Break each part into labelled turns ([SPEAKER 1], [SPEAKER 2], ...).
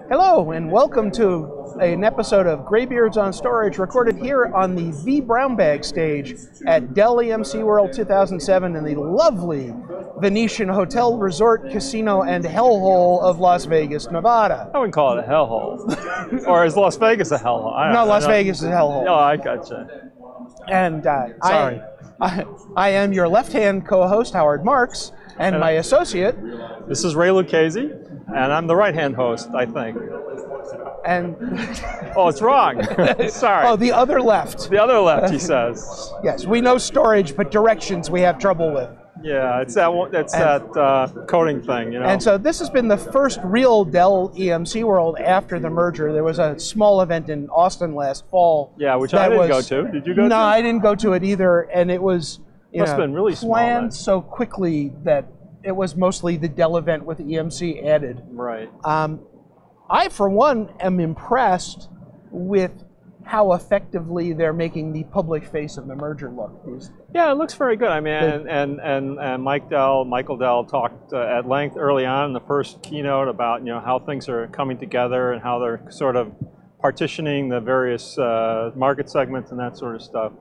[SPEAKER 1] Hello, and welcome to an episode of Greybeards on Storage, recorded here on the vBrownBag stage at Dell EMC World 2007 in the lovely Venetian Hotel Resort Casino and Hellhole of Las Vegas, Nevada.
[SPEAKER 2] I wouldn't call it a hellhole. Or is Las Vegas a hellhole?
[SPEAKER 1] No, Las Vegas is a hellhole.
[SPEAKER 2] Oh, I gotcha.
[SPEAKER 1] And
[SPEAKER 2] Sorry.
[SPEAKER 1] I am your left-hand co-host, Howard Marks, and my associate.
[SPEAKER 2] This is Ray Lucchesi, and I'm the right-hand host, I think.
[SPEAKER 1] And
[SPEAKER 2] oh, it's wrong. Sorry.
[SPEAKER 1] Oh, the other left.
[SPEAKER 2] The other left, he says.
[SPEAKER 1] Yes, we know storage, but directions we have trouble with.
[SPEAKER 2] Yeah, it's that coding thing, you know.
[SPEAKER 1] And so this has been the first real Dell EMC World after the merger. There was a small event in Austin last fall.
[SPEAKER 2] Yeah, which I didn't go to. Did you go to?
[SPEAKER 1] No, I didn't go to it either, and it was
[SPEAKER 2] Must have been really
[SPEAKER 1] planned
[SPEAKER 2] small,
[SPEAKER 1] so quickly that it was mostly the Dell event with EMC added.
[SPEAKER 2] Right.
[SPEAKER 1] I, for one, am impressed with how effectively they're making the public face of the merger look.
[SPEAKER 2] Yeah, it looks very good. I mean, and Michael Dell talked at length early on in the first keynote about how things are coming together and how they're sort of partitioning the various market segments and that sort of stuff,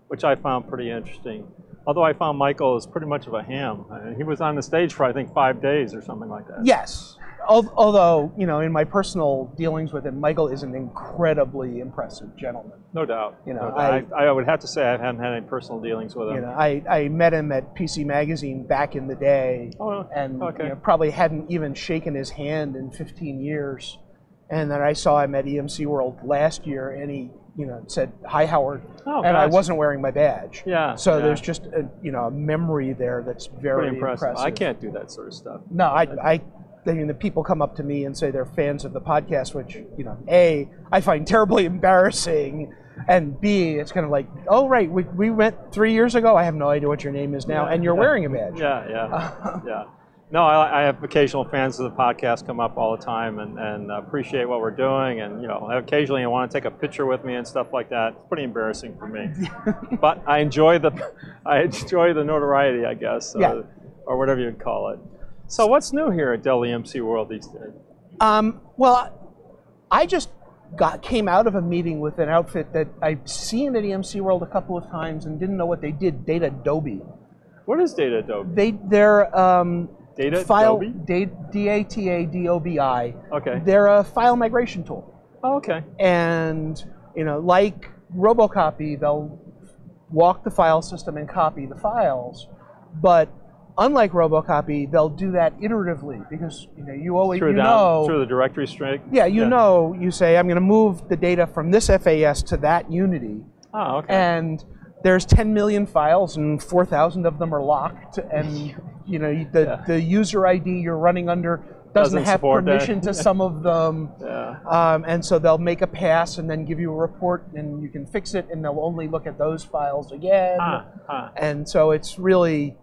[SPEAKER 2] which I found pretty interesting. Although I found Michael is pretty much of a ham. I mean, he was on the stage for I think 5 days or something like that.
[SPEAKER 1] Yes. Although, in my personal dealings with him, Michael is an incredibly impressive gentleman.
[SPEAKER 2] No doubt.
[SPEAKER 1] No
[SPEAKER 2] doubt. I would have to say I haven't had any personal dealings with him.
[SPEAKER 1] I met him at PC Magazine back in the day, and probably hadn't even shaken his hand in 15 years. And then I saw him at EMC World last year, and he said, "Hi, Howard," and I wasn't wearing my badge.
[SPEAKER 2] Yeah.
[SPEAKER 1] So there's just a memory there that's very impressive.
[SPEAKER 2] I can't do that sort of stuff.
[SPEAKER 1] No, I mean, the people come up to me and say they're fans of the podcast, which, A, I find terribly embarrassing, and B, it's kind of like, oh, right, we met 3 years ago. I have no idea what your name is now, and you're wearing a badge.
[SPEAKER 2] Yeah. No, I have occasional fans of the podcast come up all the time and appreciate what we're doing, and occasionally I want to take a picture with me and stuff like that. It's pretty embarrassing for me, but I enjoy the notoriety, I guess, or whatever you'd call it. So what's new here at Dell EMC World these days?
[SPEAKER 1] Well, I just came out of a meeting with an outfit that I've seen at EMC World a couple of times and didn't know what they did. Datadobi.
[SPEAKER 2] What is Datadobi?
[SPEAKER 1] They're
[SPEAKER 2] Datadobi?
[SPEAKER 1] D-A-T-A-D-O-B-I.
[SPEAKER 2] Okay.
[SPEAKER 1] They're a file migration tool.
[SPEAKER 2] Oh, okay.
[SPEAKER 1] And like Robocopy, they'll walk the file system and copy the files, but unlike Robocopy, they'll do that iteratively because you always
[SPEAKER 2] through the directory string.
[SPEAKER 1] Yeah, you say I'm going to move the data from this FAS to that Unity.
[SPEAKER 2] Oh, okay.
[SPEAKER 1] And there's 10 million files and 4,000 of them are locked, and the user ID you're running under doesn't have permission to some of them. And so they'll make a pass and then give you a report, and you can fix it, and they'll only look at those files again. And so it's really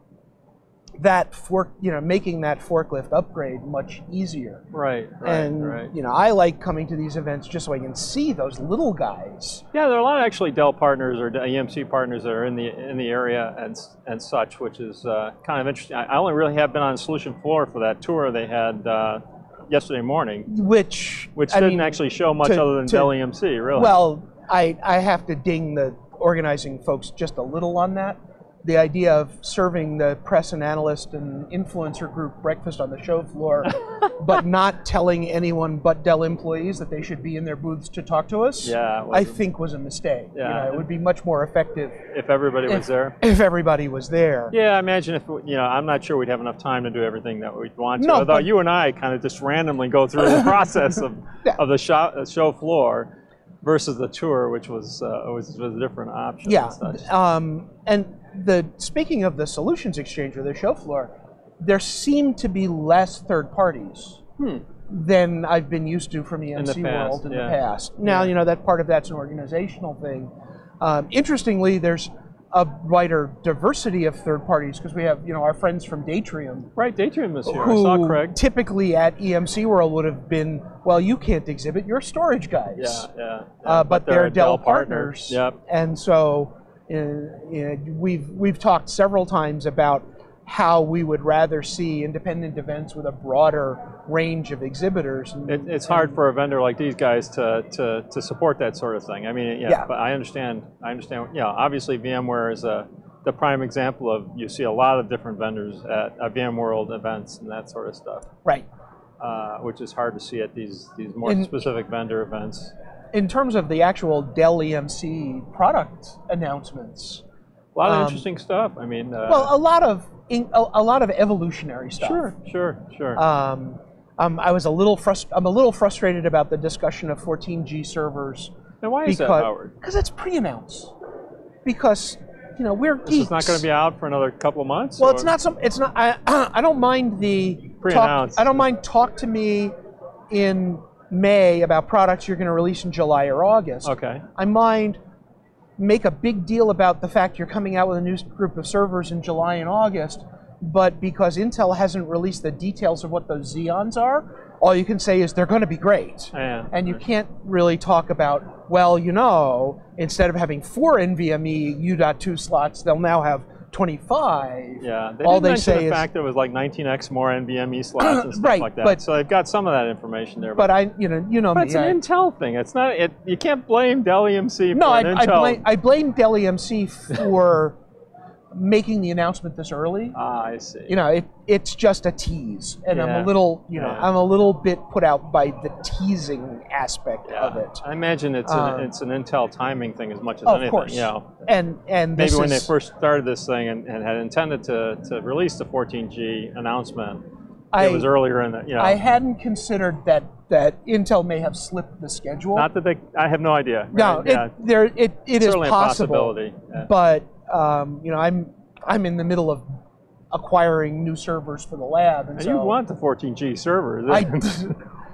[SPEAKER 1] making that forklift upgrade much easier.
[SPEAKER 2] Right.
[SPEAKER 1] And I like coming to these events just so I can see those little guys.
[SPEAKER 2] Yeah, there are a lot of actually Dell partners or EMC partners that are in the area and such, which is kind of interesting. I only really have been on the solution floor for that tour they had yesterday morning, which didn't actually show much other than Dell EMC, really.
[SPEAKER 1] Well, I have to ding the organizing folks just a little on that. The idea of serving the press and analyst and influencer group breakfast on the show floor, but not telling anyone but Dell employees that they should be in their booths to talk to us, I think was a mistake.
[SPEAKER 2] Yeah.
[SPEAKER 1] It would be much more effective
[SPEAKER 2] if everybody was there.
[SPEAKER 1] If everybody was there.
[SPEAKER 2] Yeah, I imagine if I'm not sure we'd have enough time to do everything that we'd want to.
[SPEAKER 1] No,
[SPEAKER 2] although you and I kind of just randomly go through the process of the show floor versus the tour, which was a different option.
[SPEAKER 1] Yeah,
[SPEAKER 2] and
[SPEAKER 1] speaking of the solutions exchange or the show floor, there seem to be less third parties than I've been used to from EMC World in the past. Now, that part of that's an organizational thing. Interestingly, there's a wider diversity of third parties because we have, our friends from Datrium.
[SPEAKER 2] Right, Datrium is here.
[SPEAKER 1] Who
[SPEAKER 2] I saw Craig.
[SPEAKER 1] Typically at EMC World would have been, well, you can't exhibit, you're storage guys. But they're Dell partners.
[SPEAKER 2] Yep.
[SPEAKER 1] And so we've talked several times about how we would rather see independent events with a broader range of exhibitors.
[SPEAKER 2] It's hard for a vendor like these guys to support that sort of thing. I mean, yeah. But I understand. Yeah, obviously VMware is the prime example of, you see a lot of different vendors at VMworld events and that sort of stuff.
[SPEAKER 1] Right.
[SPEAKER 2] Which is hard to see at these more specific vendor events.
[SPEAKER 1] In terms of the actual Dell EMC product announcements,
[SPEAKER 2] a lot of interesting stuff. I mean,
[SPEAKER 1] well, a lot of evolutionary stuff.
[SPEAKER 2] Sure.
[SPEAKER 1] I was a little frustrated about the discussion of 14G servers.
[SPEAKER 2] Now, why is that, Howard?
[SPEAKER 1] Because it's pre-announced. Because we're geeks.
[SPEAKER 2] This is not going to be out for another couple of months.
[SPEAKER 1] Well, it's not. I don't mind the
[SPEAKER 2] pre-announced.
[SPEAKER 1] I don't mind talk to me in May about products you're going to release in July or August.
[SPEAKER 2] Okay.
[SPEAKER 1] I mind make a big deal about the fact you're coming out with a new group of servers in July and August, but because Intel hasn't released the details of what those Xeons are, all you can say is they're going to be great.
[SPEAKER 2] Yeah.
[SPEAKER 1] And you can't really talk about, well, instead of having 4 NVMe U.2 slots, they'll now have 25.
[SPEAKER 2] Yeah, they
[SPEAKER 1] all
[SPEAKER 2] did
[SPEAKER 1] they
[SPEAKER 2] mention
[SPEAKER 1] say
[SPEAKER 2] the fact there was like 19x more NVMe slots and stuff like that. But, so they've got some of that information there.
[SPEAKER 1] But you know
[SPEAKER 2] but
[SPEAKER 1] me.
[SPEAKER 2] It's an Intel thing. It's not. You can't blame Dell EMC for an Intel.
[SPEAKER 1] I blame Dell EMC for making the announcement this early.
[SPEAKER 2] Ah, I see.
[SPEAKER 1] It's just a tease, and
[SPEAKER 2] Yeah.
[SPEAKER 1] I'm a little bit put out by the teasing aspect of it.
[SPEAKER 2] I imagine it's an Intel timing thing as much as anything.
[SPEAKER 1] Of course. And
[SPEAKER 2] maybe when they first started this thing and had intended to release the 14G announcement, it was earlier in the.
[SPEAKER 1] I hadn't considered that Intel may have slipped the schedule.
[SPEAKER 2] Not that I have no idea.
[SPEAKER 1] No,
[SPEAKER 2] right?
[SPEAKER 1] it is
[SPEAKER 2] certainly
[SPEAKER 1] possible.
[SPEAKER 2] A possibility. Yeah.
[SPEAKER 1] But I'm in the middle of acquiring new servers for the lab, and so
[SPEAKER 2] you want the 14G servers.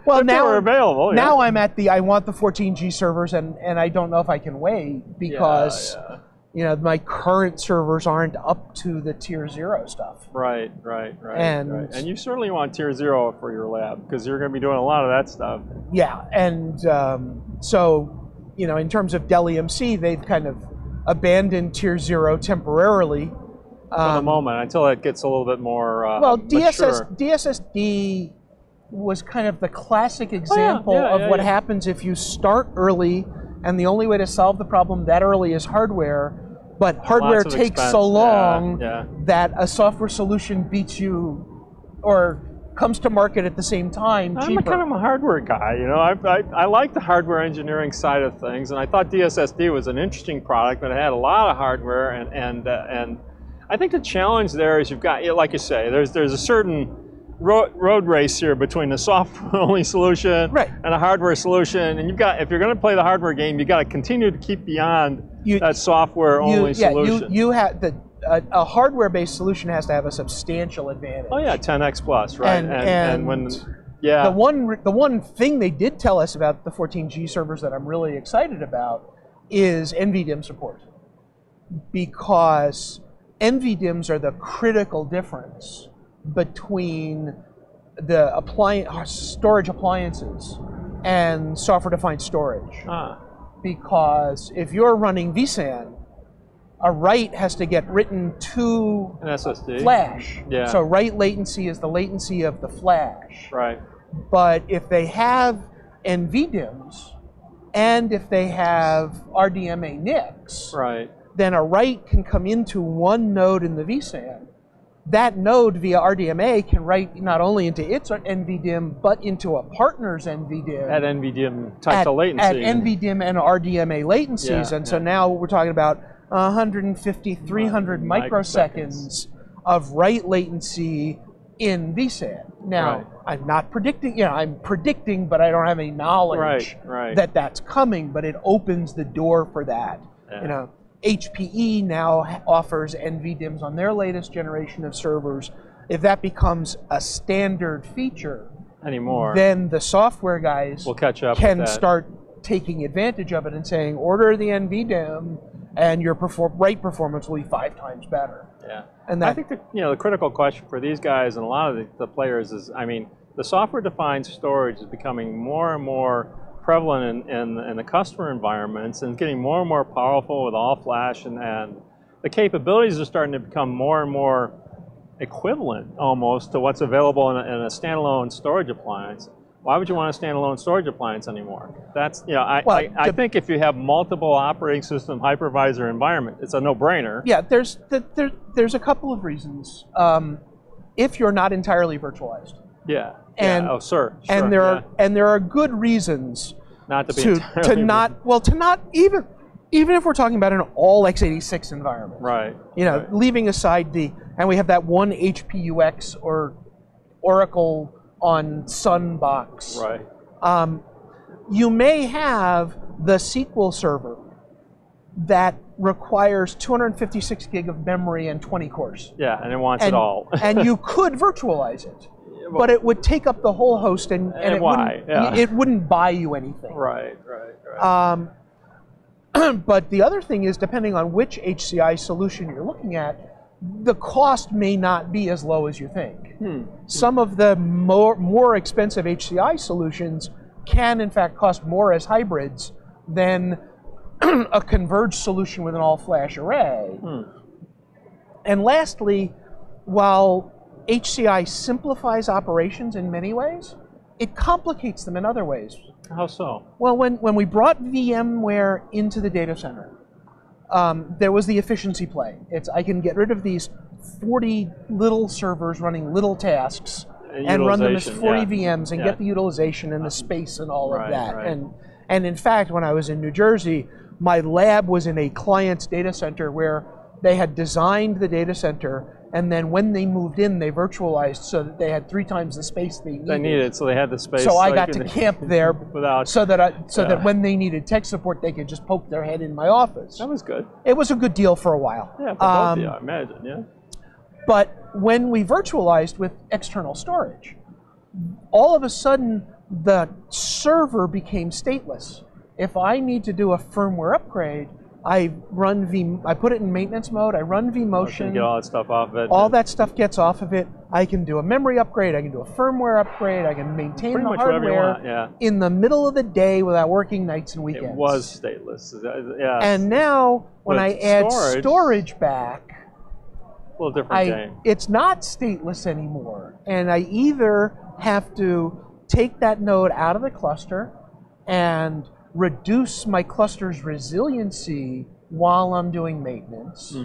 [SPEAKER 1] Well, now
[SPEAKER 2] they're available. Yeah.
[SPEAKER 1] Now I'm at I want the 14G servers, and I don't know if I can wait because my current servers aren't up to the tier 0 stuff.
[SPEAKER 2] Right. And you certainly want tier 0 for your lab because you're going to be doing a lot of that stuff.
[SPEAKER 1] Yeah, and so in terms of Dell EMC, they've kind of abandoned tier 0 temporarily.
[SPEAKER 2] For the moment, until it gets a little bit more
[SPEAKER 1] mature. DSSD was kind of the classic example of what happens if you start early, and the only way to solve the problem that early is hardware, but hardware takes so long that a software solution beats you or comes to market at the same time cheaper.
[SPEAKER 2] I'm a hardware guy, I like the hardware engineering side of things, and I thought DSSD was an interesting product, but it had a lot of hardware, and I think the challenge there is you've got, like you say, there's a certain road race here between the software-only solution and a hardware solution, and if you're going to play the hardware game, you've got to continue to keep beyond that software-only solution.
[SPEAKER 1] You have a hardware-based solution has to have a substantial advantage.
[SPEAKER 2] Oh yeah, 10x plus, right? And when
[SPEAKER 1] the one thing they did tell us about the 14G servers that I'm really excited about is NVDIMM support, because NVDIMMs are the critical difference between the storage appliances and software-defined storage. Because if you're running vSAN, a write has to get written to
[SPEAKER 2] an SSD
[SPEAKER 1] flash.
[SPEAKER 2] Yeah.
[SPEAKER 1] So write latency is the latency of the flash.
[SPEAKER 2] Right.
[SPEAKER 1] But if they have NVDIMMs and if they have RDMA NICs, then a write can come into one node in the vSAN. That node via RDMA can write not only into its NVDIMM, but into a partner's NVDIMM.
[SPEAKER 2] At NVDIMM type of latency.
[SPEAKER 1] At NVDIMM and RDMA latencies. So now we're talking about 150, 300 microseconds of write latency in vSAN. Now, I'm not predicting, I'm predicting, but I don't have any knowledge that that's coming, but it opens the door for that. HPE now offers NVDIMMs on their latest generation of servers. If that becomes a standard feature
[SPEAKER 2] anymore,
[SPEAKER 1] then the software guys
[SPEAKER 2] will catch up
[SPEAKER 1] can start taking advantage of it and saying, order the NVDIMM and your write performance will be 5 times better.
[SPEAKER 2] Yeah, and I think the critical question for these guys and a lot of the players is, the software-defined storage is becoming more and more prevalent in the customer environments and getting more and more powerful with all flash, and the capabilities are starting to become more and more equivalent almost to what's available in a standalone storage appliance. Why would you want a standalone storage appliance anymore? That's, you know, I think if you have multiple operating system hypervisor environment, it's a no-brainer.
[SPEAKER 1] Yeah, there's a couple of reasons. If you're not entirely virtualized.
[SPEAKER 2] Yeah.
[SPEAKER 1] And,
[SPEAKER 2] yeah. Oh, sure.
[SPEAKER 1] And there are good reasons
[SPEAKER 2] not to be
[SPEAKER 1] to not even if we're talking about an all x86 environment.
[SPEAKER 2] Right.
[SPEAKER 1] You know,
[SPEAKER 2] right.
[SPEAKER 1] leaving aside and we have that one HPUX or Oracle on Sun box.
[SPEAKER 2] Right.
[SPEAKER 1] You may have the SQL server that requires 256 gig of memory and 20 cores.
[SPEAKER 2] Yeah, and it wants it all.
[SPEAKER 1] And you could virtualize it, but it would take up the whole host, and it wouldn't buy you anything.
[SPEAKER 2] Right, right,
[SPEAKER 1] right. But the other thing is, depending on which HCI solution you're looking at, the cost may not be as low as you think. Some of the more expensive HCI solutions can, in fact, cost more as hybrids than a converged solution with an all-flash array. And lastly, while HCI simplifies operations in many ways, it complicates them in other ways.
[SPEAKER 2] How so?
[SPEAKER 1] Well, when we brought VMware into the data center, there was the efficiency play. I can get rid of these 40 little servers running little tasks and run them as 40 VMs and get the utilization and the space and all of that.
[SPEAKER 2] Right.
[SPEAKER 1] And in fact, when I was in New Jersey, my lab was in a client's data center where they had designed the data center, and then when they moved in, they virtualized so that they had 3 times the space they needed.
[SPEAKER 2] So they had the space.
[SPEAKER 1] So I got to camp there so that when they needed tech support, they could just poke their head in my office.
[SPEAKER 2] That was good.
[SPEAKER 1] It was a good deal for a while.
[SPEAKER 2] Yeah, for both of you, I imagine, yeah.
[SPEAKER 1] But when we virtualized with external storage, all of a sudden, the server became stateless. If I need to do a firmware upgrade, I put it in maintenance mode, I run vMotion.
[SPEAKER 2] Get all that stuff off of it.
[SPEAKER 1] All that stuff gets off of it. I can do a memory upgrade, I can do a firmware upgrade, I can maintain the hardware in the middle of the day without working nights and weekends.
[SPEAKER 2] It was stateless, yeah.
[SPEAKER 1] And now, when I add storage back,
[SPEAKER 2] a little different game.
[SPEAKER 1] It's not stateless anymore. And I either have to take that node out of the cluster and reduce my cluster's resiliency while I'm doing maintenance,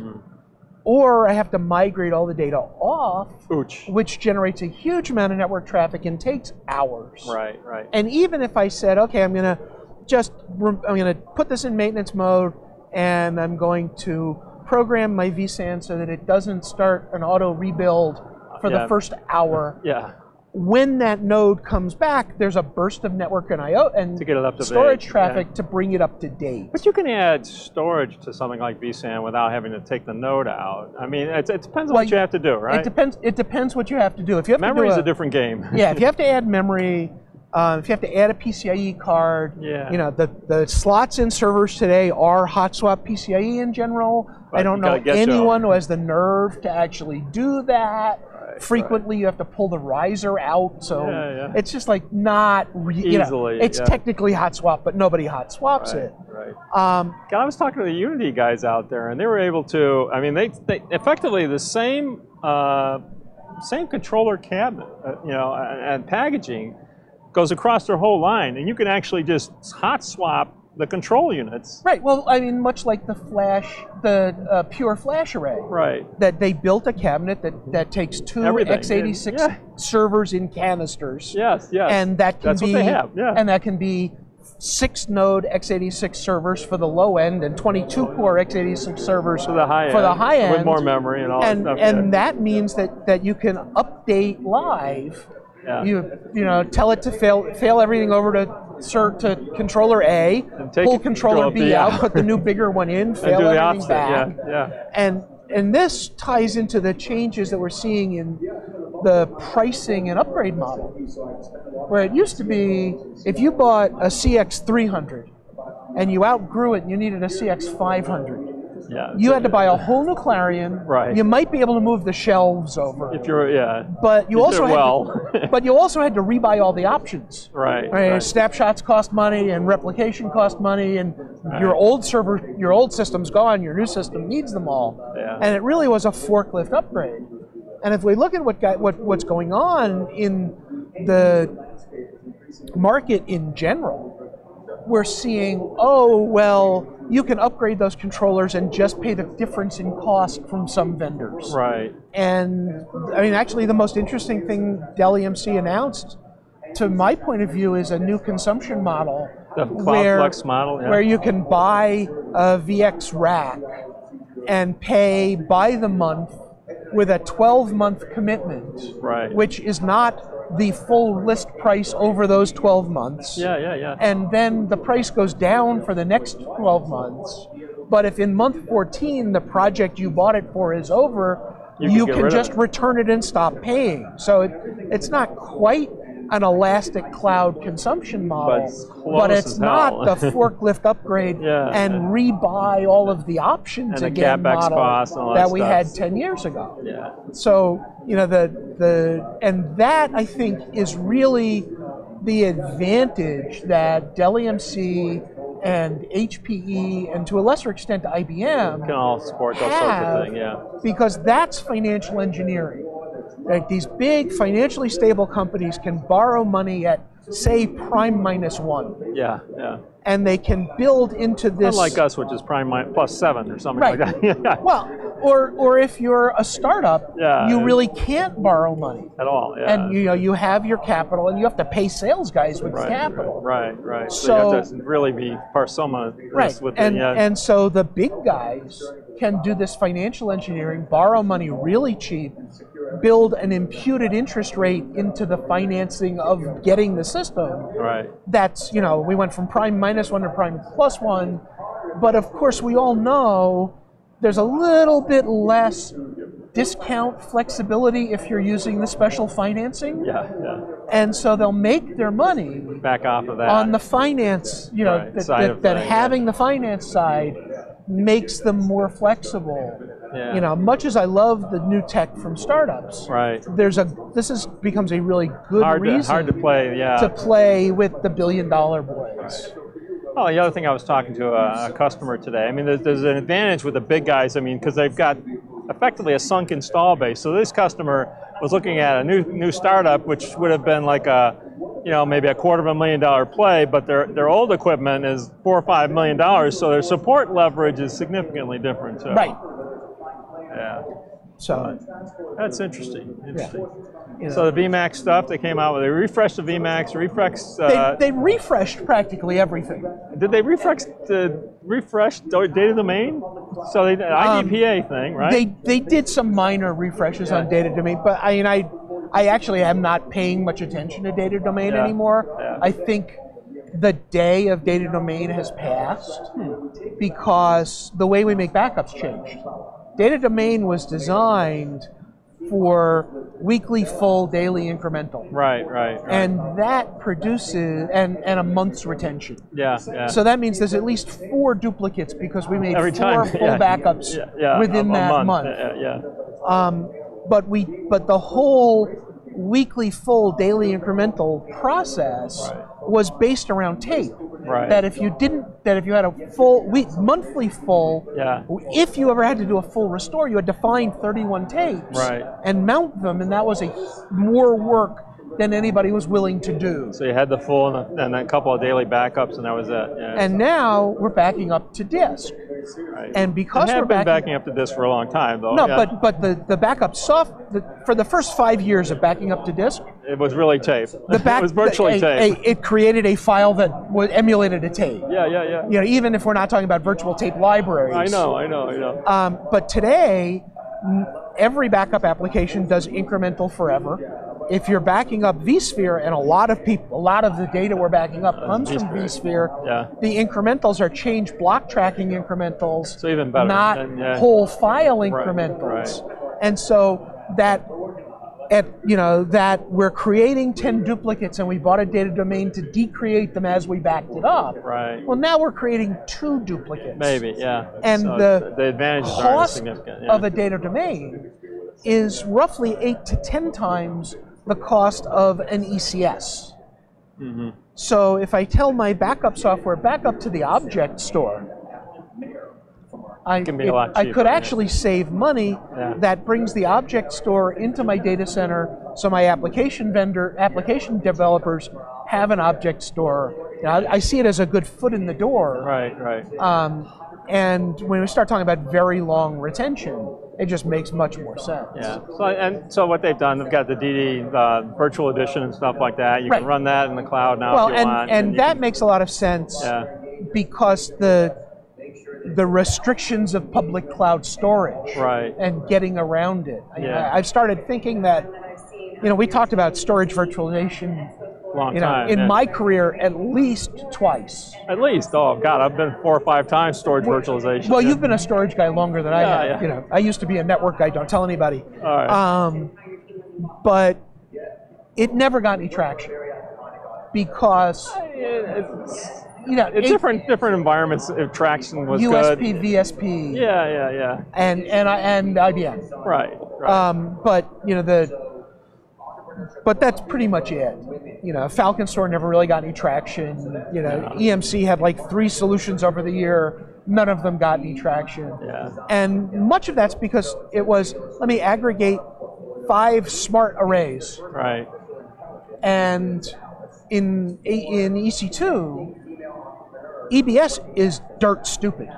[SPEAKER 1] or I have to migrate all the data off, which generates a huge amount of network traffic and takes hours.
[SPEAKER 2] Right, right.
[SPEAKER 1] And even if I said, okay, I'm gonna put this in maintenance mode, and I'm going to program my vSAN so that it doesn't start an auto rebuild for the first hour.
[SPEAKER 2] Yeah.
[SPEAKER 1] When that node comes back, there's a burst of network and I/O and
[SPEAKER 2] to get it up to
[SPEAKER 1] storage traffic to bring it up to date.
[SPEAKER 2] But you can add storage to something like vSAN without having to take the node out. I mean, it depends on what you have to do, right?
[SPEAKER 1] It depends what you have to do. If you have
[SPEAKER 2] memory is a different game.
[SPEAKER 1] Yeah, if you have to add memory, if you have to add a PCIe card, you know, the slots in servers today are hot swap PCIe in general. But I don't know anyone who has the nerve to actually do that. Frequently, you have to pull the riser out, so it's just like not easily. It's technically hot swap, but nobody hot swaps it.
[SPEAKER 2] Right. I was talking to the Unity guys out there, and they were able to. I mean, they effectively the same controller cabinet, and packaging goes across their whole line, and you can actually just hot swap the control units.
[SPEAKER 1] Right. Well, I mean, much like the pure flash array.
[SPEAKER 2] Right.
[SPEAKER 1] That they built a cabinet that takes 2 x86 servers in canisters.
[SPEAKER 2] Yes. Yes.
[SPEAKER 1] And that can
[SPEAKER 2] That's what they have. Yeah.
[SPEAKER 1] And that can be 6-node x86 servers for the low end and 22-core x86 servers for the high end.
[SPEAKER 2] With more memory and all that stuff.
[SPEAKER 1] And that means that you can update live. Yeah. You tell it to fail everything over to controller A, pull controller B out, put the new bigger one in, fail everything back. And this ties into the changes that we're seeing in the pricing and upgrade model, where it used to be if you bought a CX300 and you outgrew it and you needed a CX500. You had to buy a whole new Clarion.
[SPEAKER 2] Right.
[SPEAKER 1] You might be able to move the shelves over.
[SPEAKER 2] If you're,
[SPEAKER 1] But you also had to rebuy all the options.
[SPEAKER 2] Right.
[SPEAKER 1] Snapshots cost money, and replication cost money, and your old system's gone. Your new system needs them all. Yeah. And it really was a forklift upgrade. And if we look at what's going on in the market in general, we're seeing, oh, well, you can upgrade those controllers and just pay the difference in cost from some vendors.
[SPEAKER 2] Right.
[SPEAKER 1] And I mean, actually, the most interesting thing Dell EMC announced, to my point of view, is a new consumption model.
[SPEAKER 2] The CloudFlex model, yeah.
[SPEAKER 1] Where you can buy a VX rack and pay by the month with a 12-month commitment,
[SPEAKER 2] right.
[SPEAKER 1] which is not the full list price over those 12 months.
[SPEAKER 2] Yeah.
[SPEAKER 1] And then the price goes down for the next 12 months. But if in month 14 the project you bought it for is over, you can just return it and stop paying. So it's not quite an elastic cloud consumption model, but it's not the forklift upgrade and rebuy all of the options
[SPEAKER 2] and
[SPEAKER 1] again model that we had 10 years ago.
[SPEAKER 2] Yeah.
[SPEAKER 1] So, you know, and that I think is really the advantage that Dell EMC and HPE, and to a lesser extent IBM,
[SPEAKER 2] can all support those sorts of things, yeah.
[SPEAKER 1] Because that's financial engineering. Right? These big financially stable companies can borrow money at, say, prime -1.
[SPEAKER 2] Yeah.
[SPEAKER 1] And they can build into this.
[SPEAKER 2] Unlike us, which is prime +7 or something like that.
[SPEAKER 1] Well, or if you're a startup, you really can't borrow money
[SPEAKER 2] at all. Yeah.
[SPEAKER 1] And you have your capital, and you have to pay sales guys with capital.
[SPEAKER 2] Right. So you have to really be persona. With
[SPEAKER 1] and so the big guys can do this financial engineering, borrow money really cheap, build an imputed interest rate into the financing of getting the system.
[SPEAKER 2] Right.
[SPEAKER 1] That's, we went from prime -1 to prime +1, but of course we all know there's a little bit less discount flexibility if you're using the special financing.
[SPEAKER 2] Yeah.
[SPEAKER 1] And so they'll make their money
[SPEAKER 2] back off of that
[SPEAKER 1] on the finance, that having the finance side makes them more flexible.
[SPEAKER 2] Yeah.
[SPEAKER 1] Much as I love the new tech from startups, becomes a really good reason
[SPEAKER 2] to play,
[SPEAKER 1] to play with the billion-dollar boys.
[SPEAKER 2] Right. Oh, the other thing, I was talking to a customer today. I mean, there's an advantage with the big guys. I mean, because they've got effectively a sunk install base. So this customer was looking at a new startup, which would have been like maybe a $250,000 play, but their old equipment is $4 or $5 million. So their support leverage is significantly different too.
[SPEAKER 1] Right.
[SPEAKER 2] Yeah.
[SPEAKER 1] So
[SPEAKER 2] that's interesting. So the VMAX stuff, they came out with, they refreshed the VMAX,
[SPEAKER 1] they refreshed practically everything.
[SPEAKER 2] Did they refresh data domain? So they IDPA thing, right?
[SPEAKER 1] They did some minor refreshes on data domain, but I actually am not paying much attention to data domain anymore.
[SPEAKER 2] Yeah.
[SPEAKER 1] I think the day of data domain has passed because the way we make backups changed. Data domain was designed for weekly, full, daily incremental. Right. And that produces, and a month's retention.
[SPEAKER 2] Yeah.
[SPEAKER 1] So that means there's at least 4 duplicates because we made 4 full backups within that month. But the whole weekly, full, daily incremental process was based around tape.
[SPEAKER 2] Right.
[SPEAKER 1] That if you had a full monthly full, if you ever had to do a full restore, you had to find 31 tapes and mount them, and that was more work than anybody was willing to do.
[SPEAKER 2] So you had the full and a couple of daily backups, and that was it. Yeah.
[SPEAKER 1] And now we're backing up to disk.
[SPEAKER 2] Right.
[SPEAKER 1] And because
[SPEAKER 2] we're backing up to disk for a long time, though.
[SPEAKER 1] No, but the backup for the first 5 years of backing up to disk,
[SPEAKER 2] it was really tape. It was virtually tape.
[SPEAKER 1] It created a file that emulated a tape.
[SPEAKER 2] Yeah.
[SPEAKER 1] Even if we're not talking about virtual tape libraries.
[SPEAKER 2] I know.
[SPEAKER 1] But today, every backup application does incremental forever. If you're backing up vSphere, and a lot of the data we're backing up comes from vSphere, the incrementals are change block tracking incrementals,
[SPEAKER 2] so even better,
[SPEAKER 1] not whole file incrementals.
[SPEAKER 2] Right.
[SPEAKER 1] And so that we're creating 10 duplicates, and we bought a data domain to decreate them as we backed it up.
[SPEAKER 2] Right.
[SPEAKER 1] Well, now we're creating 2 duplicates.
[SPEAKER 2] Maybe, yeah.
[SPEAKER 1] And
[SPEAKER 2] so the advantages aren't significant.
[SPEAKER 1] Of a data domain is roughly 8 to 10 times the cost of an ECS.
[SPEAKER 2] Mm-hmm.
[SPEAKER 1] So if I tell my backup software, back up to the object store,
[SPEAKER 2] it can be a lot cheaper.
[SPEAKER 1] I could actually save money. That brings the object store into my data center, so my application developers have an object store. You know, I see it as a good foot in the door.
[SPEAKER 2] Right.
[SPEAKER 1] And when we start talking about very long retention, it just makes much more sense.
[SPEAKER 2] Yeah. So what they've done, they've got the DD virtual edition and stuff like that. You can run that in the cloud now if you want.
[SPEAKER 1] And that makes a lot of sense because the restrictions of public cloud storage and getting around it. I've started thinking that, you know, we talked about storage virtualization in my career at least twice.
[SPEAKER 2] At least? Oh God, I've been 4 or 5 times storage virtualization.
[SPEAKER 1] Well, you've been a storage guy longer than I have. You know, I used to be a network guy. Don't tell anybody.
[SPEAKER 2] All right.
[SPEAKER 1] But it never got any traction because
[SPEAKER 2] different environments. If traction was
[SPEAKER 1] USP,
[SPEAKER 2] good.
[SPEAKER 1] VSP.
[SPEAKER 2] Yeah.
[SPEAKER 1] And IBM.
[SPEAKER 2] Right.
[SPEAKER 1] But you know but that's pretty much it. You know, Falcon Store never really got any traction. You know, EMC had like 3 solutions over the year. None of them got any traction. And much of that's because it was, let me aggregate 5 smart arrays.
[SPEAKER 2] Right.
[SPEAKER 1] And in EC2, EBS is dirt stupid.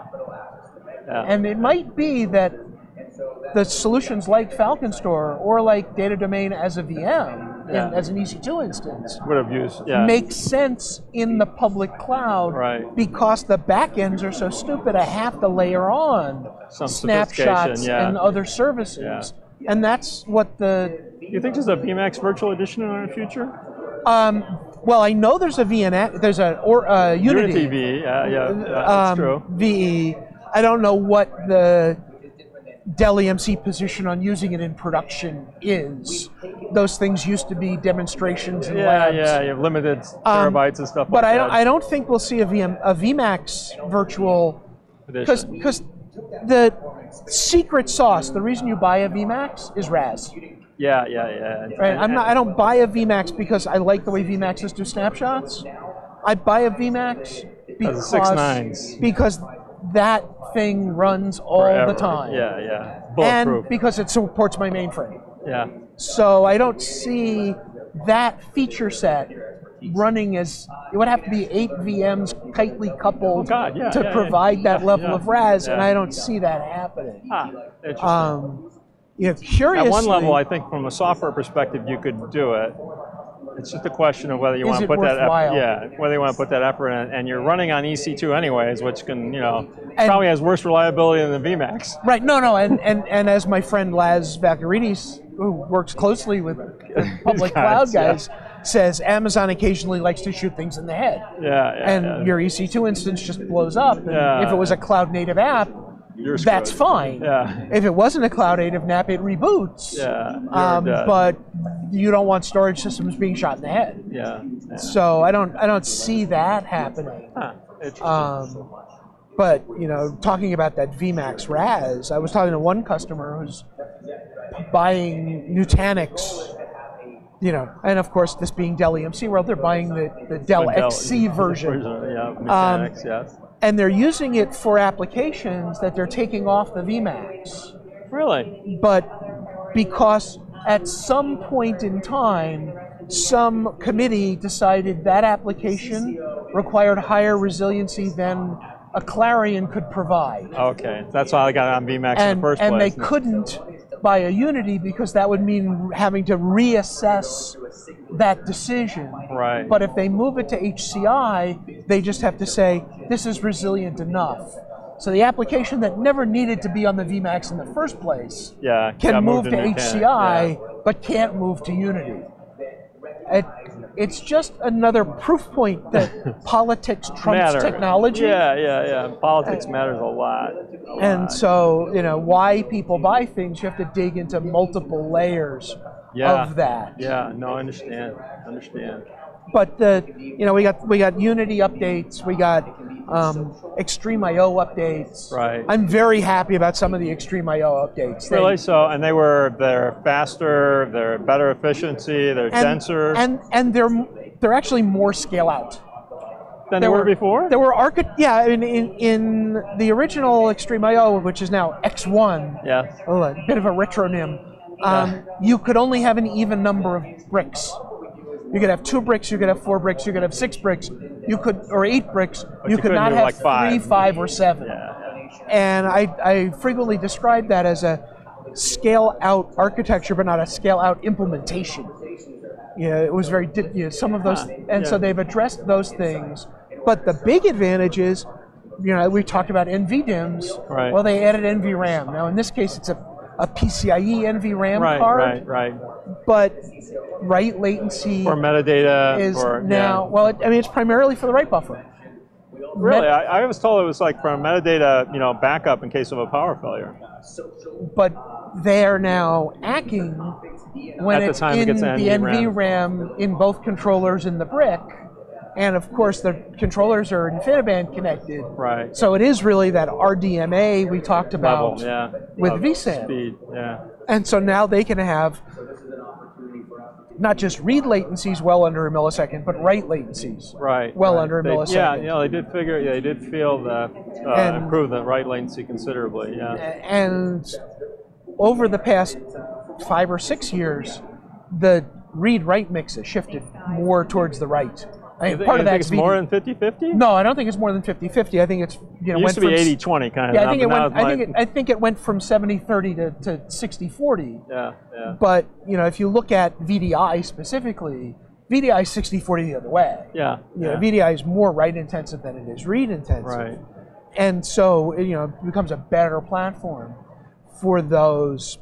[SPEAKER 1] And it might be that the solutions like Falcon Store or like Data Domain as a VM, as an EC2 instance,
[SPEAKER 2] would have used,
[SPEAKER 1] make sense in the public cloud because the backends are so stupid. I have to layer on
[SPEAKER 2] some
[SPEAKER 1] snapshots and other services. And that's what
[SPEAKER 2] you think there's a vMax virtual edition in the future?
[SPEAKER 1] Well, I know there's a VNX, there's a Unity
[SPEAKER 2] V, that's true.
[SPEAKER 1] VE. I don't know what the Dell EMC position on using it in production is. Those things used to be demonstrations in labs.
[SPEAKER 2] Yeah, you have limited terabytes and stuff like that.
[SPEAKER 1] But I don't think we'll see a vMax virtual, because the secret sauce, the reason you buy a vMax is RAS.
[SPEAKER 2] Yeah.
[SPEAKER 1] Right? I don't buy a vMax because I like the way vMaxes do snapshots. I buy a vMax because that thing runs all the time.
[SPEAKER 2] Yeah. Bulletproof.
[SPEAKER 1] And because it supports my mainframe.
[SPEAKER 2] Yeah.
[SPEAKER 1] So I don't see that feature set running as, it would have to be 8 VMs tightly coupled to provide that level of RAS, and I don't see that happening.
[SPEAKER 2] Interesting.
[SPEAKER 1] Curiously,
[SPEAKER 2] at one level, I think from a software perspective, you could do it. It's just a question of whether you want to put that effort, whether you want to put that effort in, and you're running on EC2 anyways, which can, probably has worse reliability than the vMax.
[SPEAKER 1] Right. No, and as my friend Laz Vakaridis, who works closely with public cloud guys, says Amazon occasionally likes to shoot things in the head. And your EC2 instance just blows up. And if it was a cloud native app, that's fine. If it wasn't a cloud native app, it reboots. But you don't want storage systems being shot in the head. So I don't see that happening. But talking about that vMax RAS, I was talking to one customer who's buying Nutanix. And of course, this being Dell EMC World, they're buying the Dell XC version.
[SPEAKER 2] Nutanix,
[SPEAKER 1] and they're using it for applications that they're taking off the vMax.
[SPEAKER 2] Really?
[SPEAKER 1] But because at some point in time, some committee decided that application required higher resiliency than a Clarion could provide.
[SPEAKER 2] Okay, that's why I got it on vMax in the first place.
[SPEAKER 1] And they couldn't buy a Unity because that would mean having to reassess that decision.
[SPEAKER 2] Right.
[SPEAKER 1] But if they move it to HCI, they just have to say, this is resilient enough. So the application that never needed to be on the vMax in the first place can move to HCI, but can't move to Unity. It's just another proof point that politics trumps technology.
[SPEAKER 2] Politics matters a lot.
[SPEAKER 1] And so, why people buy things, you have to dig into multiple layers of that.
[SPEAKER 2] I understand.
[SPEAKER 1] But we got Unity updates, we got Extreme IO updates.
[SPEAKER 2] Right.
[SPEAKER 1] I'm very happy about some of the Extreme IO updates.
[SPEAKER 2] Really? And they're faster, they're better efficiency, they're denser,
[SPEAKER 1] and they're actually more scale out.
[SPEAKER 2] than there were before?
[SPEAKER 1] There were yeah, in the original Extreme IO, which is now X1, a bit of a retronym, you could only have an even number of bricks. You could have 2 bricks, you could have 4 bricks, you could have 6 bricks, you could, or 8 bricks. But you could not have like 3, 5, or 7. And I frequently describe that as a scale-out architecture, but not a scale-out implementation. It was very, some of those, and so they've addressed those things. But the big advantage is, we talked about NVDIMMs.
[SPEAKER 2] Right.
[SPEAKER 1] Well, they added NVRAM. Now, in this case, it's a PCIe NVRAM card.
[SPEAKER 2] Right.
[SPEAKER 1] But write latency
[SPEAKER 2] for metadata
[SPEAKER 1] is now, well, it's primarily for the write buffer.
[SPEAKER 2] Really? I was told it was like for a metadata, backup in case of a power failure.
[SPEAKER 1] But they're now acting when it's in the NVRAM in both controllers in the brick. And of course, the controllers are InfiniBand connected. Right. So it is really that RDMA we talked about with vSAN.
[SPEAKER 2] Speed,
[SPEAKER 1] And so now they can have not just read latencies well under a millisecond, but write latencies well under a millisecond.
[SPEAKER 2] They did feel that improve the write latency considerably.
[SPEAKER 1] And over the past 5 or 6 years, the read-write mix has shifted more towards the right.
[SPEAKER 2] Part of that's more than 50-50?
[SPEAKER 1] No, I don't think it's more than 50-50. I think it's
[SPEAKER 2] it used to be 80-20 kind of.
[SPEAKER 1] Yeah, I think it went from 70-30 to 60-40.
[SPEAKER 2] Yeah.
[SPEAKER 1] But if you look at VDI specifically, VDI is 60-40 the other way. VDI is more write intensive than it is read intensive.
[SPEAKER 2] Right.
[SPEAKER 1] And so it becomes a better platform for those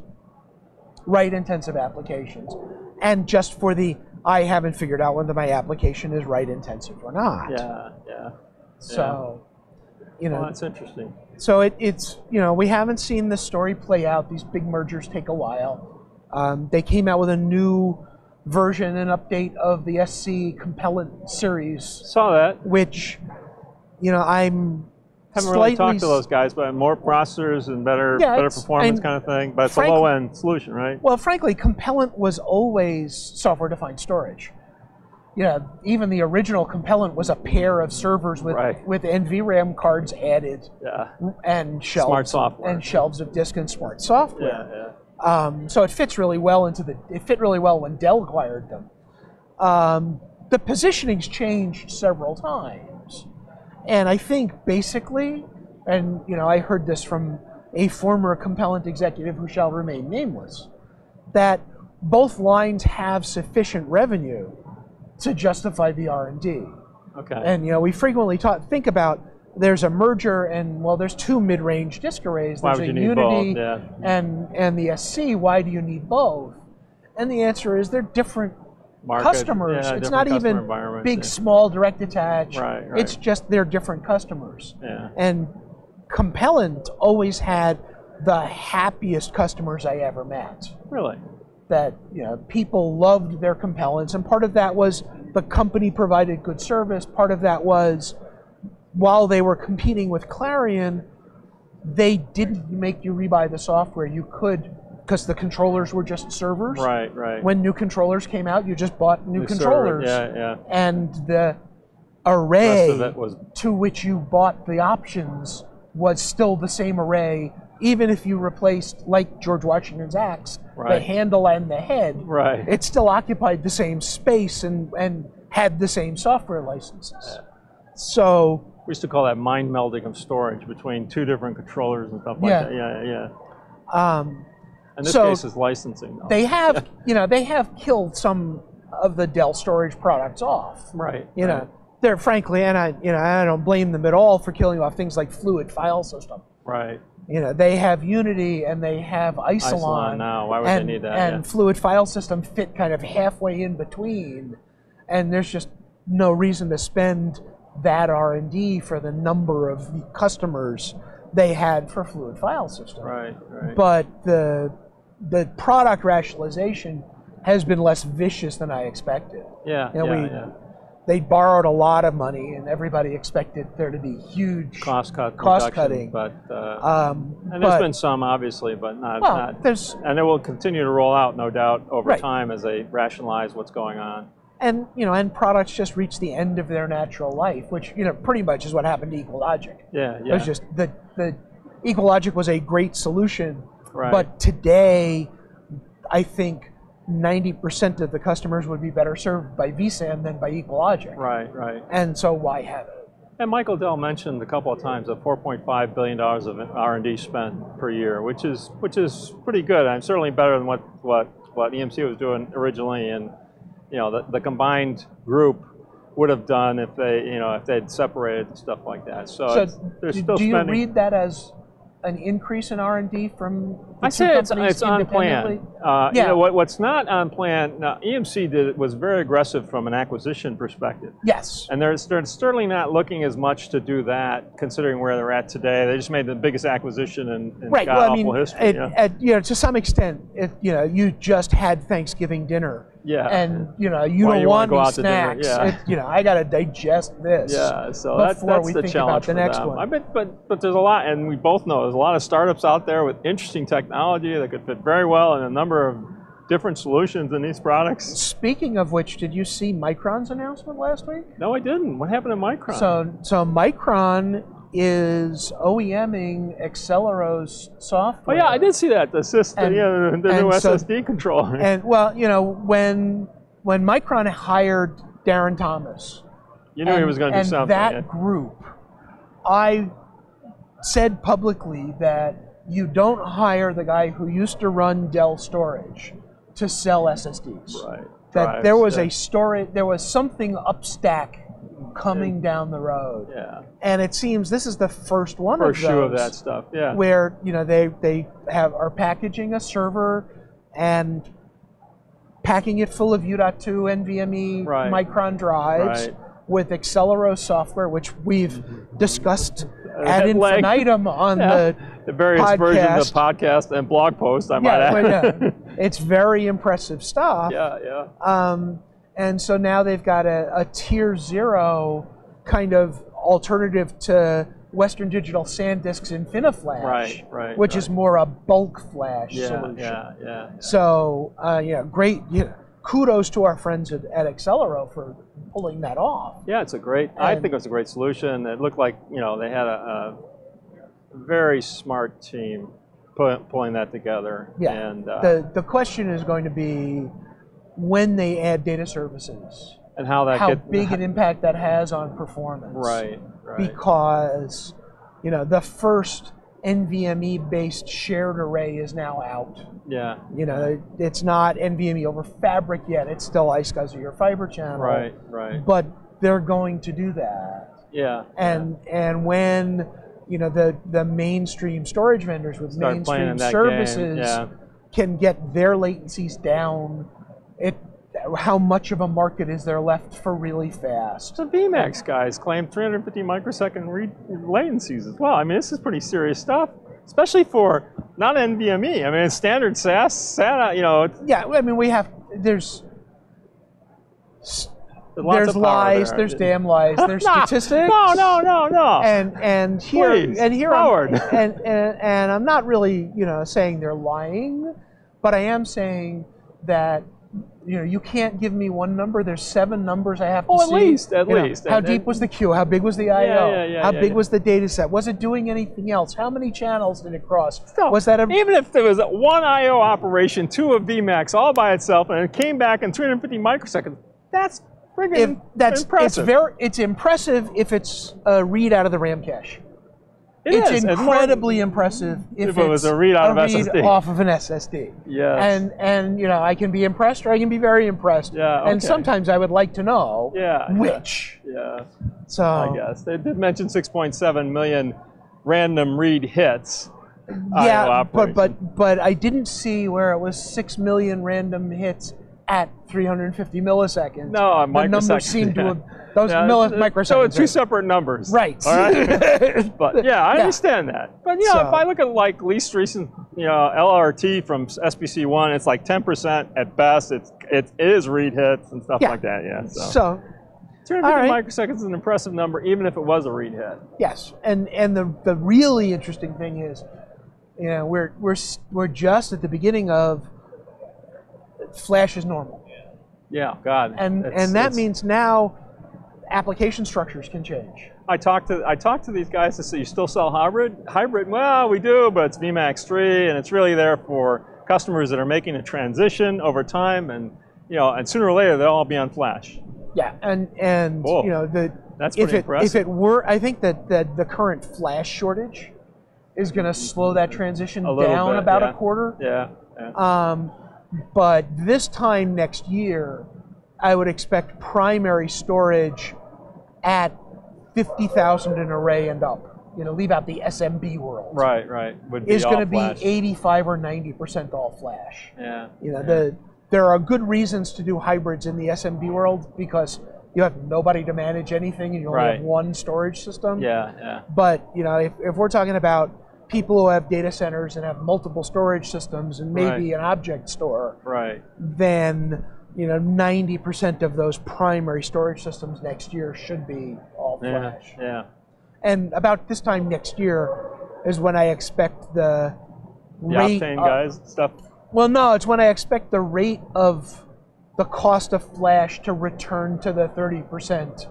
[SPEAKER 1] write intensive applications, and just for the I haven't figured out whether my application is write intensive or not. So,
[SPEAKER 2] well, that's interesting.
[SPEAKER 1] So it's we haven't seen the story play out. These big mergers take a while. They came out with a new version and update of the SC Compellent series.
[SPEAKER 2] Saw that.
[SPEAKER 1] Which,
[SPEAKER 2] haven't really talked to those guys, but more processors and better performance kind of thing. But it's a low-end solution, right?
[SPEAKER 1] Well, frankly, Compellent was always software-defined storage. Even the original Compellent was a pair of servers with NVRAM cards added, and shelves
[SPEAKER 2] smart software,
[SPEAKER 1] and shelves of disk and smart software. So it fits really well it fit really well when Dell acquired them. The positioning's changed several times. And I think basically, and I heard this from a former Compellent executive who shall remain nameless, that both lines have sufficient revenue to justify the R&D.
[SPEAKER 2] Okay.
[SPEAKER 1] And we frequently think about there's a merger and there's 2 mid-range disk arrays. There's a Unity and the SC. Why do you need both? And the answer is they're different customers. It's not even big, small, direct attach.
[SPEAKER 2] Right.
[SPEAKER 1] It's just they're different customers.
[SPEAKER 2] Yeah.
[SPEAKER 1] And Compellent always had the happiest customers I ever met.
[SPEAKER 2] Really?
[SPEAKER 1] That people loved their Compellents, and part of that was the company provided good service. Part of that was while they were competing with Clarion, they didn't make you rebuy the software. You could, because the controllers were just servers.
[SPEAKER 2] Right.
[SPEAKER 1] When new controllers came out, you just bought new controllers.
[SPEAKER 2] Yeah.
[SPEAKER 1] And the array to which you bought the options was still the same array, even if you replaced, like George Washington's axe, the handle and the head.
[SPEAKER 2] Right.
[SPEAKER 1] It still occupied the same space and had the same software licenses. So
[SPEAKER 2] we used to call that mind melding of storage between 2 different controllers and stuff like that. Yeah. In this case, is licensing. Though.
[SPEAKER 1] They have, they have killed some of the Dell storage products off.
[SPEAKER 2] Right.
[SPEAKER 1] They're frankly, and I don't blame them at all for killing off things like Fluid File System.
[SPEAKER 2] Right.
[SPEAKER 1] They have Unity and they have Isilon
[SPEAKER 2] now. Why would they need that?
[SPEAKER 1] And Fluid File System fit kind of halfway in between, and there's just no reason to spend that R&D for the number of customers they had for Fluid File System.
[SPEAKER 2] Right.
[SPEAKER 1] But the product rationalization has been less vicious than I expected. They borrowed a lot of money, and everybody expected there to be huge cost cutting.
[SPEAKER 2] But there's been some, obviously, but not.
[SPEAKER 1] There's,
[SPEAKER 2] and it will continue to roll out, no doubt, over time as they rationalize what's going on.
[SPEAKER 1] and and products just reach the end of their natural life, which pretty much is what happened to EqualLogic.
[SPEAKER 2] Yeah,
[SPEAKER 1] It was just the EqualLogic was a great solution,
[SPEAKER 2] right.
[SPEAKER 1] but today, I think 90% of the customers would be better served by vSAN than by EqualLogic.
[SPEAKER 2] Right, right.
[SPEAKER 1] And so why have it?
[SPEAKER 2] And Michael Dell mentioned a couple of times a $4.5 billion of R&D spend per year, which is pretty good. And certainly better than what EMC was doing originally, and the combined group would have done if they'd separated and stuff like that. So they're still
[SPEAKER 1] do you
[SPEAKER 2] spending.
[SPEAKER 1] read that as an increase in R&D from the
[SPEAKER 2] I
[SPEAKER 1] two
[SPEAKER 2] say it's
[SPEAKER 1] companies
[SPEAKER 2] on plan.
[SPEAKER 1] independently?
[SPEAKER 2] What's not on plan, now EMC was very aggressive from an acquisition perspective.
[SPEAKER 1] Yes.
[SPEAKER 2] And they're certainly not looking as much to do that, considering where they're at today. They just made the biggest acquisition in god-awful history.
[SPEAKER 1] To some extent, you just had Thanksgiving dinner.
[SPEAKER 2] Yeah.
[SPEAKER 1] And you don't want any snacks.
[SPEAKER 2] Yeah.
[SPEAKER 1] I got to digest this.
[SPEAKER 2] Yeah. So
[SPEAKER 1] before
[SPEAKER 2] that's
[SPEAKER 1] we
[SPEAKER 2] the
[SPEAKER 1] think
[SPEAKER 2] challenge
[SPEAKER 1] about the next
[SPEAKER 2] for them.
[SPEAKER 1] one.
[SPEAKER 2] I bet, but there's a lot, and we both know there's a lot of startups out there with interesting technology that could fit very well in a number of different solutions in these products.
[SPEAKER 1] Speaking of which, did you see Micron's announcement last week?
[SPEAKER 2] No, I didn't. What happened to Micron?
[SPEAKER 1] So Micron is OEMing Accelero's software.
[SPEAKER 2] Oh yeah, I did see that. The system, the new SSD controller.
[SPEAKER 1] And well, when Micron hired Darren Thomas,
[SPEAKER 2] you knew he was going to do something.
[SPEAKER 1] And that group, I said publicly that you don't hire the guy who used to run Dell Storage to sell SSDs.
[SPEAKER 2] Right.
[SPEAKER 1] That there was there was something upstack coming down the road.
[SPEAKER 2] Yeah.
[SPEAKER 1] And it seems this is the first one
[SPEAKER 2] of
[SPEAKER 1] those.
[SPEAKER 2] First shoe of that stuff. Yeah.
[SPEAKER 1] Where they are packaging a server and packing it full of U.2 NVMe Micron drives with Accelero software, which we've discussed ad infinitum on the
[SPEAKER 2] various
[SPEAKER 1] podcast.
[SPEAKER 2] versions of podcast and blog posts. I might add.
[SPEAKER 1] It's very impressive stuff.
[SPEAKER 2] Yeah.
[SPEAKER 1] And so now they've got a tier 0 kind of alternative to Western Digital SanDisk's InfiniFlash, which is more a bulk flash solution.
[SPEAKER 2] Yeah.
[SPEAKER 1] So great. Kudos to our friends at Accelero for pulling that off.
[SPEAKER 2] Yeah, it's a great. I think it was a great solution. It looked like they had a very smart team pulling that together.
[SPEAKER 1] Yeah.
[SPEAKER 2] And
[SPEAKER 1] the question is going to be when they add data services
[SPEAKER 2] and how
[SPEAKER 1] big an impact that has on performance.
[SPEAKER 2] Right.
[SPEAKER 1] Because the first NVMe-based shared array is now out.
[SPEAKER 2] Yeah.
[SPEAKER 1] It's not NVMe over Fabric yet. It's still iSCSI or Fiber Channel.
[SPEAKER 2] Right.
[SPEAKER 1] But they're going to do that.
[SPEAKER 2] Yeah.
[SPEAKER 1] And when the mainstream storage vendors with mainstream services can get their latencies down, how much of a market is there left for really fast?
[SPEAKER 2] The VMAX guys claim 350 microsecond latencies as well. I mean, this is pretty serious stuff, especially for not NVMe. I mean, it's standard SAS, SATA,
[SPEAKER 1] Yeah, I mean, there's lies, there's damn lies, there's statistics.
[SPEAKER 2] No.
[SPEAKER 1] And here,
[SPEAKER 2] please,
[SPEAKER 1] and I'm not really, saying they're lying, but I am saying that you can't give me one number. There's 7 numbers I have to see.
[SPEAKER 2] At least.
[SPEAKER 1] How deep was the queue? How big was the I/O? How big was the data set? Was it doing anything else? How many channels did it cross? Was that
[SPEAKER 2] even if there was one I/O operation, 2 of vMax all by itself, and it came back in 350 microseconds, that's friggin' impressive.
[SPEAKER 1] It's impressive if it's a read out of the RAM cache. It's incredibly impressive if it was
[SPEAKER 2] a read out of SSD.
[SPEAKER 1] Off of an SSD.
[SPEAKER 2] Yes.
[SPEAKER 1] And I can be impressed or I can be very impressed.
[SPEAKER 2] Yeah. Okay.
[SPEAKER 1] And sometimes I would like to know which.
[SPEAKER 2] Yeah.
[SPEAKER 1] So
[SPEAKER 2] I guess they did mention 6.7 million random read hits.
[SPEAKER 1] Yeah, but I didn't see where it was 6 million random hits at 350 milliseconds.
[SPEAKER 2] No,
[SPEAKER 1] the numbers seem to have microseconds.
[SPEAKER 2] So it's 2 separate numbers.
[SPEAKER 1] Right.
[SPEAKER 2] All right. But I understand that. But if I look at least recent LRT from SBC1, it's like 10% at best. It is read hits and stuff like that. Yeah.
[SPEAKER 1] So
[SPEAKER 2] 250 microseconds is an impressive number, even if it was a read hit.
[SPEAKER 1] Yes, and the really interesting thing is, we're just at the beginning of Flash is normal.
[SPEAKER 2] Yeah, God.
[SPEAKER 1] And that means now application structures can change.
[SPEAKER 2] I talked to these guys to say, you still sell hybrid? Hybrid? Well, we do, but it's VMAX 3, and it's really there for customers that are making a transition over time, and and sooner or later they'll all be on Flash.
[SPEAKER 1] Yeah, and
[SPEAKER 2] Whoa. That's pretty impressive.
[SPEAKER 1] If it were, I think that the current Flash shortage is going to slow that transition down about a quarter.
[SPEAKER 2] Yeah.
[SPEAKER 1] But this time next year, I would expect primary storage at 50,000 an array and up. Leave out the SMB world.
[SPEAKER 2] Right.
[SPEAKER 1] Is going to be 85 or 90% all Flash.
[SPEAKER 2] Yeah.
[SPEAKER 1] There are good reasons to do hybrids in the SMB world because you have nobody to manage anything and you only have one storage system.
[SPEAKER 2] Yeah.
[SPEAKER 1] But if we're talking about people who have data centers and have multiple storage systems and maybe an object store, then 90% of those primary storage systems next year should be all Flash.
[SPEAKER 2] Yeah.
[SPEAKER 1] And about this time next year is when I expect the rate
[SPEAKER 2] Octane guys stuff.
[SPEAKER 1] Well, no, it's when I expect the rate of the cost of Flash to return to the 30%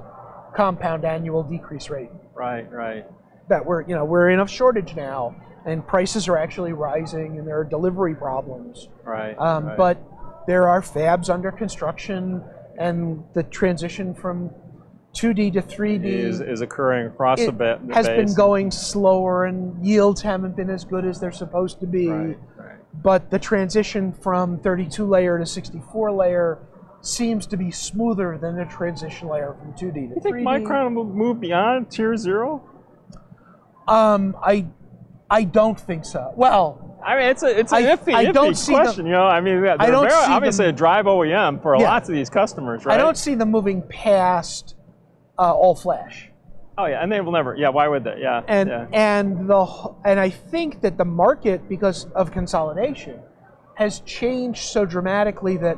[SPEAKER 1] compound annual decrease rate.
[SPEAKER 2] Right.
[SPEAKER 1] That we're in a shortage now, and prices are actually rising, and there are delivery problems.
[SPEAKER 2] Right.
[SPEAKER 1] But there are fabs under construction, and the transition from 2D to 3D
[SPEAKER 2] is occurring across the base.
[SPEAKER 1] Has been going slower, and yields haven't been as good as they're supposed to be.
[SPEAKER 2] Right.
[SPEAKER 1] But the transition from 32 layer to 64 layer seems to be smoother than the transition layer from 2D to 3D.
[SPEAKER 2] You think Micron will move beyond tier 0?
[SPEAKER 1] I don't think so. Well,
[SPEAKER 2] I mean, it's an iffy question. They're obviously a drive OEM for lots of these customers, right?
[SPEAKER 1] I don't see them moving past all Flash.
[SPEAKER 2] Oh yeah, and they will never. Yeah, why would they? Yeah.
[SPEAKER 1] And I think that the market, because of consolidation, has changed so dramatically that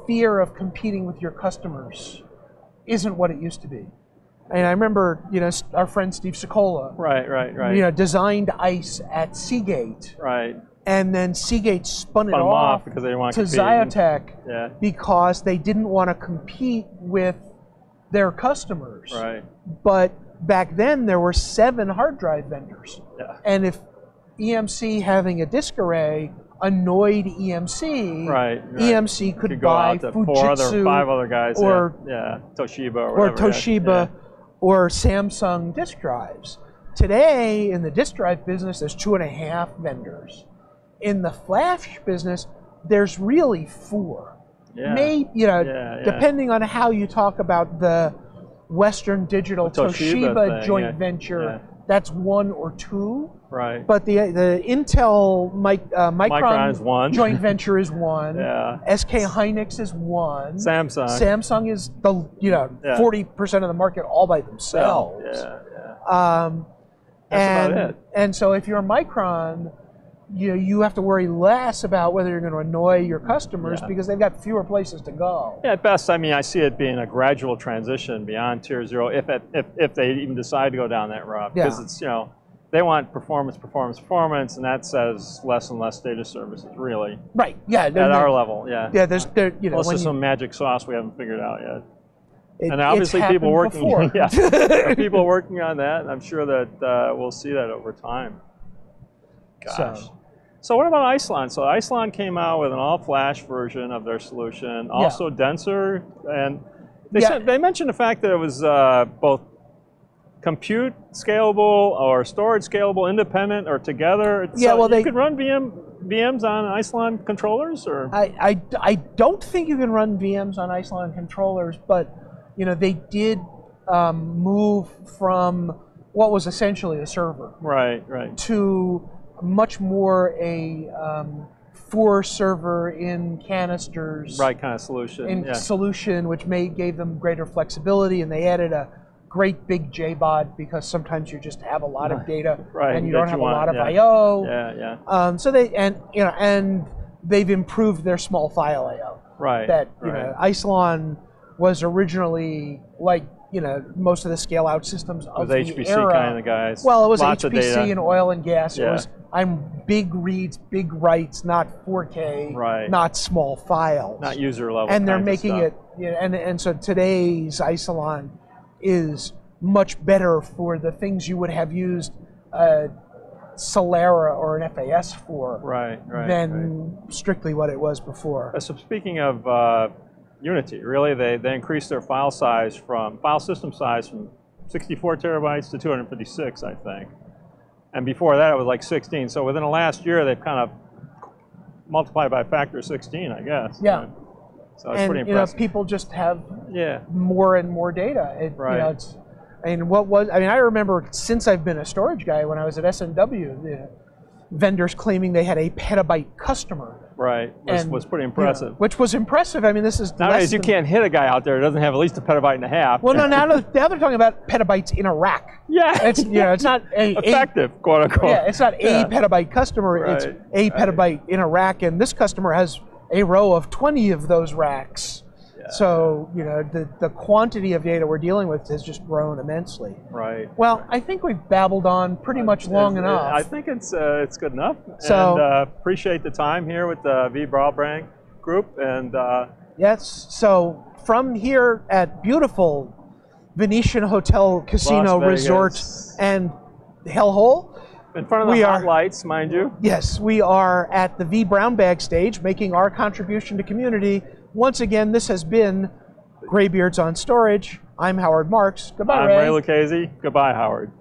[SPEAKER 1] fear of competing with your customers isn't what it used to be. And I remember, our friend Steve Sikola,
[SPEAKER 2] right,
[SPEAKER 1] designed ICE at Seagate,
[SPEAKER 2] right,
[SPEAKER 1] and then Seagate spun it off
[SPEAKER 2] because they didn't want
[SPEAKER 1] to Xiotech because they didn't want to compete with their customers.
[SPEAKER 2] Right.
[SPEAKER 1] But back then there were 7 hard drive vendors, and if EMC having a disk array annoyed EMC, EMC could
[SPEAKER 2] go
[SPEAKER 1] buy
[SPEAKER 2] out to
[SPEAKER 1] Fujitsu
[SPEAKER 2] 5 other guys,
[SPEAKER 1] or
[SPEAKER 2] Toshiba or whatever.
[SPEAKER 1] Or Samsung disk drives. Today, in the disk drive business, there's 2.5 vendors. In the flash business, there's really 4.
[SPEAKER 2] Yeah.
[SPEAKER 1] Depending on how you talk about the Western Digital Toshiba joint venture, that's 1 or 2.
[SPEAKER 2] Right.
[SPEAKER 1] But the Intel Micron
[SPEAKER 2] is 1.
[SPEAKER 1] joint venture is 1.
[SPEAKER 2] Yeah.
[SPEAKER 1] SK Hynix is 1.
[SPEAKER 2] Samsung
[SPEAKER 1] is the 40% of the market all by themselves.
[SPEAKER 2] That's about it.
[SPEAKER 1] And so if you're a Micron, you have to worry less about whether you're going to annoy your customers because they've got fewer places to go.
[SPEAKER 2] Yeah, at best, I see it being a gradual transition beyond tier 0 if they even decide to go down that route, because it's they want performance, and that says less and less data services, really.
[SPEAKER 1] Right. Yeah.
[SPEAKER 2] At our level, yeah.
[SPEAKER 1] Yeah. Unless
[SPEAKER 2] there's some magic sauce we haven't figured out yet. And
[SPEAKER 1] obviously
[SPEAKER 2] people working,
[SPEAKER 1] before.
[SPEAKER 2] people working on that. And I'm sure that we'll see that over time. Gosh. So what about Isilon? So Isilon came out with an all-flash version of their solution, also denser, and they mentioned the fact that it was both compute scalable or storage scalable, independent or together. You could run VMs on Isilon controllers, or
[SPEAKER 1] I don't think you can run VMs on Isilon controllers, but they did move from what was essentially a server, to much more a 4-server in canisters,
[SPEAKER 2] kind of solution,
[SPEAKER 1] solution, which gave them greater flexibility, and they added a great big JBOD because sometimes you just have a lot of data and you don't have a lot of I/O. So and they've improved their small file I/O. Isilon was originally like you know, most of the scale out systems of the
[SPEAKER 2] HPC
[SPEAKER 1] era.
[SPEAKER 2] kind of guys.
[SPEAKER 1] Well, it was
[SPEAKER 2] Lots
[SPEAKER 1] HPC and oil and gas.
[SPEAKER 2] Yeah.
[SPEAKER 1] It was, I'm big reads, big writes, not 4K,
[SPEAKER 2] right.
[SPEAKER 1] not small files.
[SPEAKER 2] Not user level.
[SPEAKER 1] And they're making it, you know, and so today's Isilon is much better for the things you would have used Solera or an FAS for than strictly what it was before.
[SPEAKER 2] So speaking of Unity, really they increased their file system size from 64 terabytes to 256, I think. And before that it was like 16. So within the last year they've kind of multiplied by a factor of 16, I guess.
[SPEAKER 1] Yeah.
[SPEAKER 2] Right? So it's pretty impressive.
[SPEAKER 1] You know, people just have more and more data. You know, it's, I mean, I remember since I've been a storage guy, when I was at SNW, the vendors claiming they had a petabyte customer.
[SPEAKER 2] Right, was pretty impressive.
[SPEAKER 1] You know, which was impressive. I mean, this is
[SPEAKER 2] nowadays you can't hit a guy out there who doesn't have at least a petabyte and a half.
[SPEAKER 1] Well, no, now they're talking about petabytes in a rack.
[SPEAKER 2] Yeah,
[SPEAKER 1] it's, you know, it's not
[SPEAKER 2] effective, quote unquote.
[SPEAKER 1] Yeah, it's not a petabyte customer. It's a petabyte in a rack, and this customer has a row of 20 of those racks. So, you know, the quantity of data we're dealing with has just grown immensely. Right. Well, I think we've babbled on pretty much long enough.
[SPEAKER 2] I think it's good enough. So, and appreciate the time here with the vBrownBag group. And
[SPEAKER 1] yes. So from here at beautiful Venetian Hotel, Casino, Resort, and Hellhole.
[SPEAKER 2] In front of the hot lights, mind you.
[SPEAKER 1] Yes, we are at the vBrownBag stage, making our contribution to community. Once again, this has been Greybeards on Storage. I'm Howard Marks. Goodbye, Ray.
[SPEAKER 2] I'm Ray Lucchesi. Goodbye, Howard.